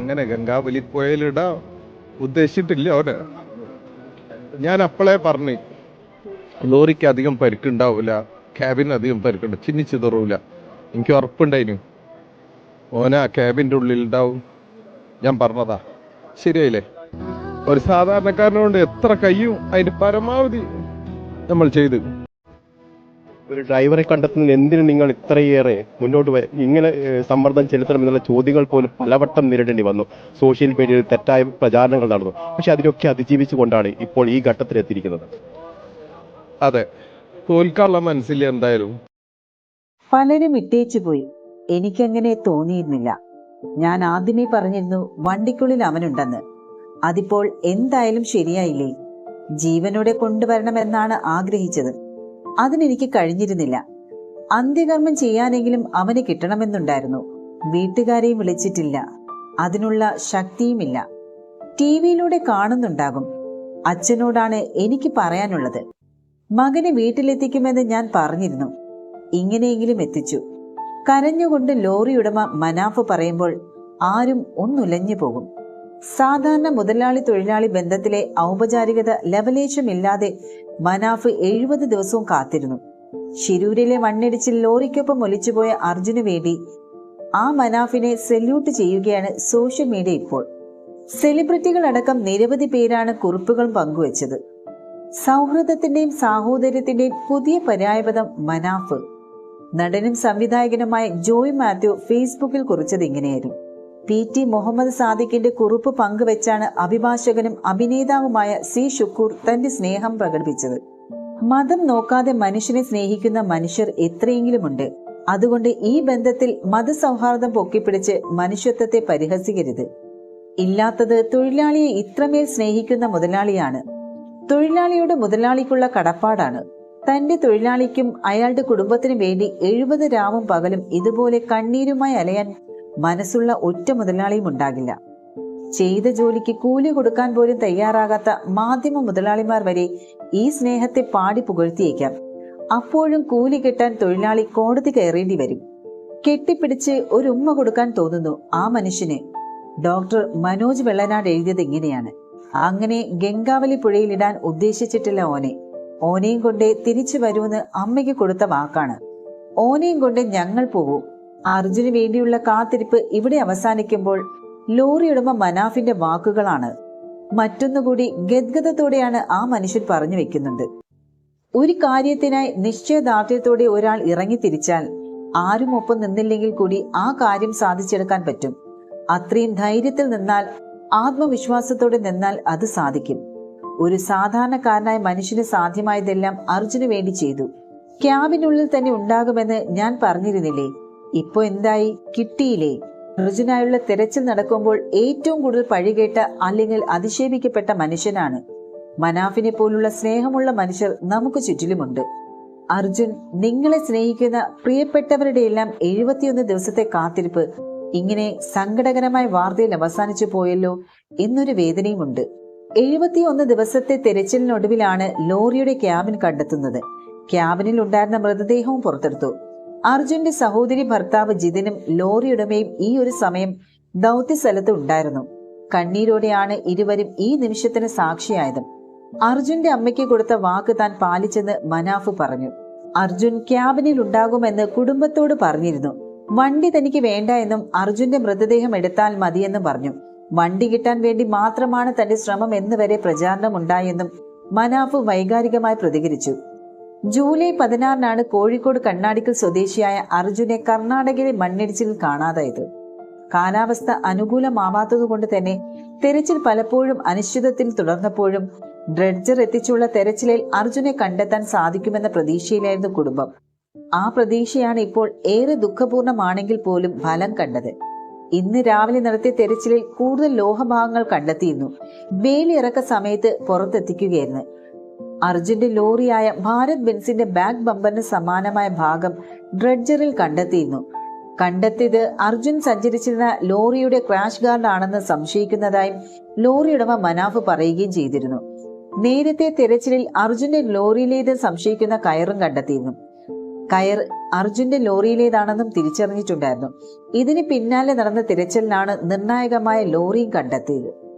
അങ്ങനെ ഗംഗാവലി പുഴയിലിടാൻ ഉദ്ദേശിച്ചിട്ടില്ല അവന്. ഞാൻ അപ്പോഴേ പറഞ്ഞു ലോറിക്ക് അധികം പരിക്കുണ്ടാവില്ല, ക്യാബിന് അധികം പരിക്കുണ്ട്, ചിന്നിച്ചിതറൂല. എനിക്ക് ഉറപ്പുണ്ടായിരുന്നു ഓന ക്യാബിൻ്റെ ഉള്ളിലുണ്ടാവും. ഞാൻ പറഞ്ഞതാ, ശരിയായില്ലേ? ഒരു സാധാരണക്കാരനോട് എത്ര കഴിയും അതിന് പരമാവധി നമ്മൾ ചെയ്തു. ഒരു ഡ്രൈവറെ കണ്ടെത്തുന്നതിന് എന്തിനു നിങ്ങൾ ഇത്രയേറെ മുന്നോട്ട് ഇങ്ങനെ സമ്മർദ്ദം ചെലുത്തണമെന്നുള്ള ചോദ്യങ്ങൾ പോലും പലവട്ടം നേരിടേണ്ടി വന്നു. സോഷ്യൽ മീഡിയയിൽ തെറ്റായ പ്രചാരണങ്ങൾ നടന്നു. പക്ഷെ അതിനൊക്കെ അതിജീവിച്ചുകൊണ്ടാണ് ഇപ്പോൾ ഈ ഘട്ടത്തിലെത്തിയിരിക്കുന്നത്. അതെ, തോൽക്കാനുള്ള മനസ്സില്ല എന്തായാലും. പലരും ഇട്ടേച്ചു പോയി, എനിക്കങ്ങനെ തോന്നിയിരുന്നില്ല. ഞാൻ ആദ്യമേ പറഞ്ഞിരുന്നു വണ്ടിക്കുള്ളിൽ അവനുണ്ടെന്ന്. അതിപ്പോൾ എന്തായാലും ശരിയായില്ലേ? ജീവനോടെ കൊണ്ടുവരണമെന്നാണ് ആഗ്രഹിച്ചത്. അതിനെനിക്ക് കഴിഞ്ഞിരുന്നില്ല. അന്ത്യകർമ്മം ചെയ്യാനെങ്കിലും അവന് കിട്ടണമെന്നുണ്ടായിരുന്നു. വീട്ടുകാരെയും വിളിച്ചിട്ടില്ല, അതിനുള്ള ശക്തിയുമില്ല. ടിവിയിലൂടെ കാണുന്നുണ്ടാകും. അച്ഛനോടാണ് എനിക്ക് പറയാനുള്ളത്. മകനെ വീട്ടിലെത്തിക്കുമെന്ന് ഞാൻ പറഞ്ഞിരുന്നു. ഇങ്ങനെയെങ്കിലും എത്തിച്ചു. കരഞ്ഞുകൊണ്ട് ലോറി ഉടമ മനാഫ് പറയുമ്പോൾ ആരും ഒന്നുലഞ്ഞു പോകും. സാധാരണ മുതലാളി തൊഴിലാളി ബന്ധത്തിലെ ഔപചാരികത ലവലേശമില്ലാതെ മനാഫ് 70 ദിവസവും കാത്തിരുന്നു. ശിരൂരിലെ മണ്ണിടിച്ചിൽ ലോറിക്കൊപ്പം ഒലിച്ചുപോയ അർജുന് വേണ്ടി ആ മനാഫിനെ സല്യൂട്ട് ചെയ്യുകയാണ് സോഷ്യൽ മീഡിയ ഇപ്പോൾ. സെലിബ്രിറ്റികളടക്കം നിരവധി പേരാണ് കുറിപ്പുകൾ പങ്കുവച്ചത്. സൗഹൃദത്തിന്റെയും സാഹോദര്യത്തിന്റെയും പുതിയ പര്യായപദം മനാഫ്. നടനും സംവിധായകനുമായ ജോയ് മാത്യു ഫേസ്ബുക്കിൽ കുറിച്ചത് ഇങ്ങനെയായിരുന്നു. PT മുഹമ്മദ് സാദിഖിന്റെ കുറിപ്പ് പങ്കുവെച്ചാണ് അഭിഭാഷകനും അഭിനേതാവുമായ സി ഷുക്കൂർ തന്റെ സ്നേഹം പ്രകടിപ്പിച്ചത്. മതം നോക്കാതെ മനുഷ്യനെ സ്നേഹിക്കുന്ന മനുഷ്യർ എത്രയെങ്കിലുമുണ്ട്. അതുകൊണ്ട് ഈ ബന്ധത്തിൽ മതസൗഹാർദ്ദം പൊക്കിപ്പിടിച്ച് മനുഷ്യത്വത്തെ പരിഹസിക്കരുത്. ഇല്ലാത്തത് തൊഴിലാളിയെ ഇത്രമേൽ സ്നേഹിക്കുന്ന മുതലാളിയാണ്. തൊഴിലാളിയോട് മുതലാളിക്കുള്ള കടപ്പാടാണ്. തന്റെ തൊഴിലാളിക്കും അയാളുടെ കുടുംബത്തിനും വേണ്ടി 70 രാവും പകലും ഇതുപോലെ കണ്ണീരുമായി അലയാൻ മനസ്സുള്ള ഒറ്റ മുതലാളിയും ഉണ്ടാകില്ല. ചെയ്ത ജോലിക്ക് കൂലി കൊടുക്കാൻ പോലും തയ്യാറാകാത്ത മാധ്യമ മുതലാളിമാർ വരെ ഈ സ്നേഹത്തെ പാടി പുകഴ്ത്തിയേക്കാം. അപ്പോഴും കൂലി കിട്ടാൻ തൊഴിലാളി കോടതി കയറേണ്ടി വരും. കെട്ടിപ്പിടിച്ച് ഒരു ഉമ്മ കൊടുക്കാൻ തോന്നുന്നു ആ മനുഷ്യന്. ഡോക്ടർ മനോജ് വെള്ളനാട് എഴുതിയത് ഇങ്ങനെയാണ്: അങ്ങനെ ഗംഗാവലി പുഴയിലിടാൻ ഉദ്ദേശിച്ചിട്ടില്ല ഓനെയും കൊണ്ട് തിരിച്ചു വരുമെന്ന് അമ്മയ്ക്ക് കൊടുത്ത വാക്കാണ്. ഓനെയും കൊണ്ട് ഞങ്ങൾ പോകൂ. അർജുന് വേണ്ടിയുള്ള കാത്തിരിപ്പ് ഇവിടെ അവസാനിക്കുമ്പോൾ ലോറി ഉടമ മനാഫിന്റെ വാക്കുകളാണ്. മറ്റൊന്നുകൂടി ഗദ്ഗതത്തോടെയാണ് ആ മനുഷ്യൻ പറഞ്ഞു വെക്കുന്നുണ്ട്. ഒരു കാര്യത്തിനായി നിശ്ചയദാർഢ്യത്തോടെ ഒരാൾ ഇറങ്ങി തിരിച്ചാൽ ആരും ഒപ്പം നിന്നില്ലെങ്കിൽ കൂടി ആ കാര്യം സാധിച്ചെടുക്കാൻ പറ്റും. അത്രയും ധൈര്യത്തിൽ നിന്നാൽ, ആത്മവിശ്വാസത്തോടെ നിന്നാൽ അത് സാധിക്കും. ഒരു സാധാരണക്കാരനായ മനുഷ്യന് സാധ്യമായതെല്ലാം അർജുന് വേണ്ടി ചെയ്തു. ക്യാബിനുള്ളിൽ തന്നെ ഉണ്ടാകുമെന്ന് ഞാൻ പറഞ്ഞിരുന്നില്ലേ? ഇപ്പൊ എന്തായി? കിട്ടിയില്ലേ? അർജുനായുള്ള തെരച്ചിൽ നടക്കുമ്പോൾ ഏറ്റവും കൂടുതൽ പഴികേട്ട അല്ലെങ്കിൽ അധിക്ഷേപിക്കപ്പെട്ട മനുഷ്യനാണ്. മനാഫിനെ പോലുള്ള സ്നേഹമുള്ള മനുഷ്യർ നമുക്ക് ചുറ്റിലുമുണ്ട്. അർജുൻ, നിങ്ങളെ സ്നേഹിക്കുന്ന പ്രിയപ്പെട്ടവരുടെയെല്ലാം 71 ദിവസത്തെ കാത്തിരിപ്പ് ഇങ്ങനെ സങ്കടകരമായ വാർത്തയിൽ അവസാനിച്ചു പോയല്ലോ എന്നൊരു വേദനയുമുണ്ട്. 71 ദിവസത്തെ തെരച്ചിലിനൊടുവിലാണ് ലോറിയുടെ ക്യാബിൻ കണ്ടെത്തുന്നത്. ക്യാബിനിൽ ഉണ്ടായിരുന്ന മൃതദേഹവും പുറത്തെടുത്തു. അർജുന്റെ സഹോദരി ഭർത്താവ് ജിതിനും ലോറി ഉടമയും ഈ ഒരു സമയം ദൗത്യസ്ഥലത്ത് ഉണ്ടായിരുന്നു. കണ്ണീരോടെയാണ് ഇരുവരും ഈ നിമിഷത്തിന് സാക്ഷിയായത്. അർജുന്റെ അമ്മയ്ക്ക് കൊടുത്ത വാക്ക് താൻ പാലിച്ചെന്ന് മനാഫ് പറഞ്ഞു. അർജുൻ ക്യാബിനിൽ ഉണ്ടാകുമെന്ന് കുടുംബത്തോട് പറഞ്ഞിരുന്നു. വണ്ടി തനിക്ക് വേണ്ട എന്നും അർജുന്റെ മൃതദേഹം എടുത്താൽ മതിയെന്നും പറഞ്ഞു. വണ്ടി കിട്ടാൻ വേണ്ടി മാത്രമാണ് തന്റെ ശ്രമം എന്നുവരെ പ്രചാരണമുണ്ടായെന്നും മനാഫ് വൈകാരികമായി പ്രതികരിച്ചു. ജൂലൈ 16-നാണ് കോഴിക്കോട് കണ്ണാടിക്കൽ സ്വദേശിയായ അർജുനെ കർണാടകയിലെ മണ്ണിടിച്ചിലിൽ കാണാതായത്. കാലാവസ്ഥ അനുകൂലമാവാത്തതുകൊണ്ട് തന്നെ തെരച്ചിൽ പലപ്പോഴും അനിശ്ചിതത്തിൽ തുടർന്നപ്പോഴും ഡ്രെഡ്ജർ എത്തിച്ചുള്ള തെരച്ചിലിൽ അർജുനെ കണ്ടെത്താൻ സാധിക്കുമെന്ന പ്രതീക്ഷയിലായിരുന്നു കുടുംബം. ആ പ്രതീക്ഷയാണ് ഇപ്പോൾ ഏറെ ദുഃഖപൂർണമാണെങ്കിൽ പോലും ഫലം കണ്ടത്. ഇന്ന് രാവിലെ നടത്തിയ തെരച്ചിലിൽ കൂടുതൽ ലോഹഭാഗങ്ങൾ കണ്ടെത്തിയിരുന്നു. വേലിയിറക്ക സമയത്ത് പുറത്തെത്തിക്കുകയായിരുന്നു. അർജുന്റെ ലോറിയായ ഭാരത് ബെൻസിന്റെ ബാക്ക് ബമ്പറിന് സമാനമായ ഭാഗം ഡ്രെഡ്ജറിൽ കണ്ടെത്തിയിരുന്നു. കണ്ടെത്തിയത് അർജുൻ സഞ്ചരിച്ചിരുന്ന ലോറിയുടെ ക്രാഷ് ഗാർഡ് ആണെന്ന് സംശയിക്കുന്നതായും ലോറി ഉടമ മനാഫ് പറയുകയും ചെയ്തിരുന്നു. നേരത്തെ തെരച്ചിലിൽ അർജുന്റെ ലോറിയിലേത് സംശയിക്കുന്ന കയറും കണ്ടെത്തിയിരുന്നു. കയർ അർജുന്റെ ലോറിയിലേതാണെന്നും തിരിച്ചറിഞ്ഞിട്ടുണ്ടായിരുന്നു. ഇതിന് പിന്നാലെ നടന്ന തിരച്ചിലിനാണ് നിർണായകമായ ലോറിയും കണ്ടെത്തിയത്.